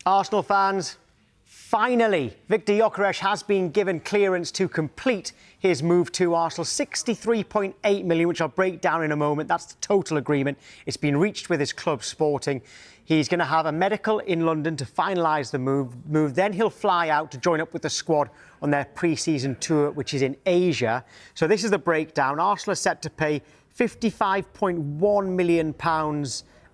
Arsenal fans, finally, Viktor Gyökeres has been given clearance to complete his move to Arsenal. 63.8 million, which I'll break down in a moment. That's the total agreement. It's been reached with his club Sporting. He's going to have a medical in London to finalise the move. Then he'll fly out to join up with the squad on their pre-season tour, which is in Asia. So this is the breakdown. Arsenal are set to pay £55.1 million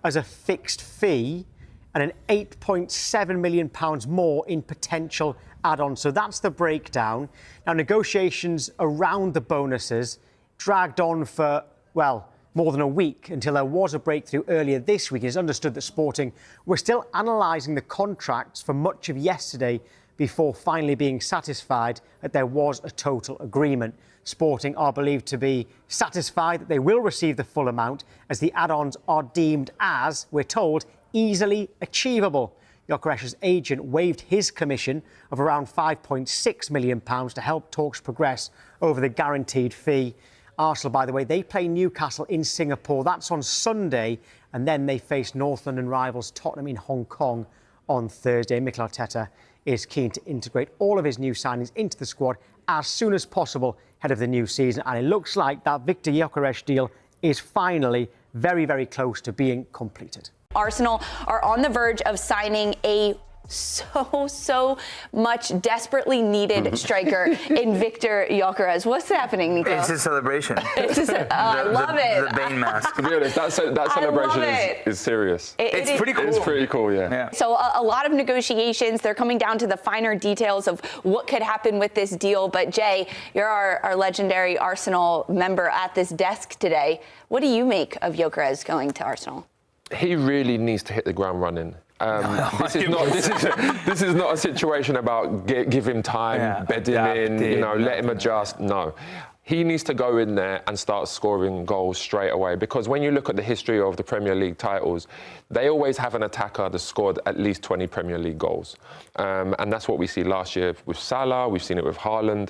as a fixed fee, and an £8.7 million more in potential add-ons. So that's the breakdown. Now, negotiations around the bonuses dragged on for, well, more than a week until there was a breakthrough earlier this week. It's understood that Sporting were still analysing the contracts for much of yesterday before finally being satisfied that there was a total agreement. Sporting are believed to be satisfied that they will receive the full amount, as the add-ons are deemed as, we're told, easily achievable. Gyökeres' agent waived his commission of around £5.6 million to help talks progress over the guaranteed fee. Arsenal, by the way, they play Newcastle in Singapore. That's on Sunday, and then they face North London rivals Tottenham in Hong Kong on Thursday. Mikel Arteta is keen to integrate all of his new signings into the squad as soon as possible ahead of the new season, and it looks like that Viktor Gyökeres deal is finally very, very close to being completed. Arsenal are on the verge of signing a so much desperately needed striker in Viktor Gyökeres. What's happening, Nico? It's a celebration. I love it. The Bane mask. To be honest, that celebration is serious. It's pretty cool. It's pretty cool, yeah. So a lot of negotiations. They're coming down to the finer details of what could happen with this deal. But Jay, you're our legendary Arsenal member at this desk today. What do you make of Gyökeres going to Arsenal? He really needs to hit the ground running. This is not a situation about give him time, bed him in, let him adjust. No. He needs to go in there and start scoring goals straight away, because when you look at the history of the Premier League titles, they always have an attacker that scored at least 20 Premier League goals. And that's what we see last year with Salah, we've seen it with Haaland.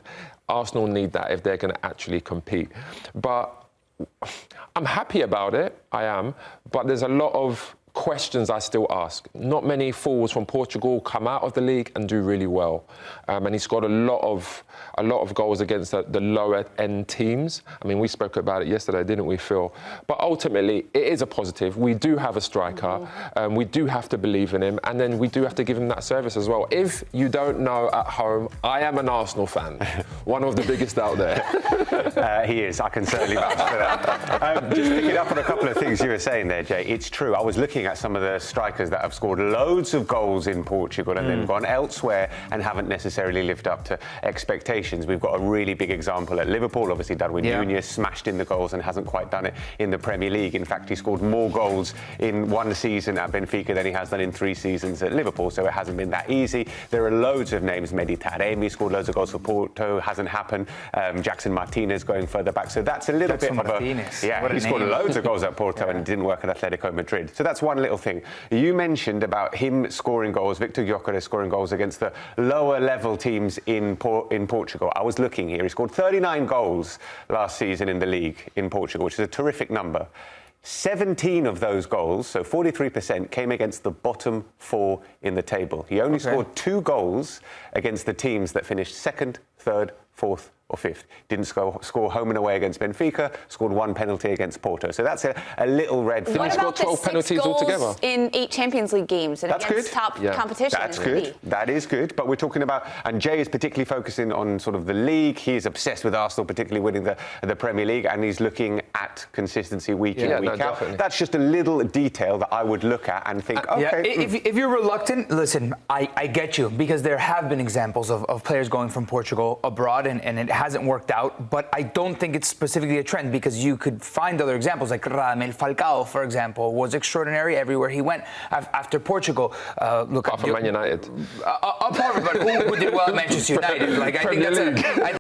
Arsenal need that if they're going to actually compete. But I'm happy about it, I am, but there's a lot of questions I still ask. Not many forwards from Portugal come out of the league and do really well, and he scored a lot of goals against the lower end teams. I mean, we spoke about it yesterday, didn't we, Phil? But ultimately, it is a positive. We do have a striker, we do have to believe in him, and then we do have to give him that service as well. If you don't know at home, I am an Arsenal fan, one of the biggest out there. He is. I can certainly vouch for that. Just picking up on a couple of things you were saying there, Jay. It's true. I was looking at some of the strikers that have scored loads of goals in Portugal and then gone elsewhere and haven't necessarily lived up to expectations. We've got a really big example at Liverpool. Obviously, Darwin Núñez smashed in the goals and hasn't quite done it in the Premier League. In fact, he scored more goals in one season at Benfica than he has done in 3 seasons at Liverpool, so it hasn't been that easy. There are loads of names. Mehdi Taremi scored loads of goals for Porto, hasn't happened. Jackson Martinez going further back, so that's a little bit of a... Yeah, he scored loads of goals at Porto and it didn't work at Atletico Madrid. So that's one little thing. You mentioned about him scoring goals, Viktor Gyökeres scoring goals against the lower level teams in Portugal. I was looking here. He scored 39 goals last season in the league in Portugal, which is a terrific number. 17 of those goals, so 43%, came against the bottom 4 in the table. He only scored 2 goals against the teams that finished 2nd, 3rd, 4th or 5th. Didn't score home and away against Benfica, scored 1 penalty against Porto. So that's a little red flag. What about 12 penalties altogether in 8 Champions League games and that's against good. top competition? That's good. That is good. But we're talking about, and Jay is particularly focusing on sort of the league. He's obsessed with Arsenal, particularly winning the Premier League, and he's looking at consistency week in, week out. Definitely. That's just a little detail that I would look at and think, okay. If you're reluctant, listen, I get you, because there have been examples of players going from Portugal abroad and it hasn't worked out. But I don't think it's specifically a trend, because you could find other examples, like Radamel Falcao, for example, was extraordinary everywhere he went after Portugal. Look, apart from Man United. Apart from, but who did well at Manchester United? Like, I think that's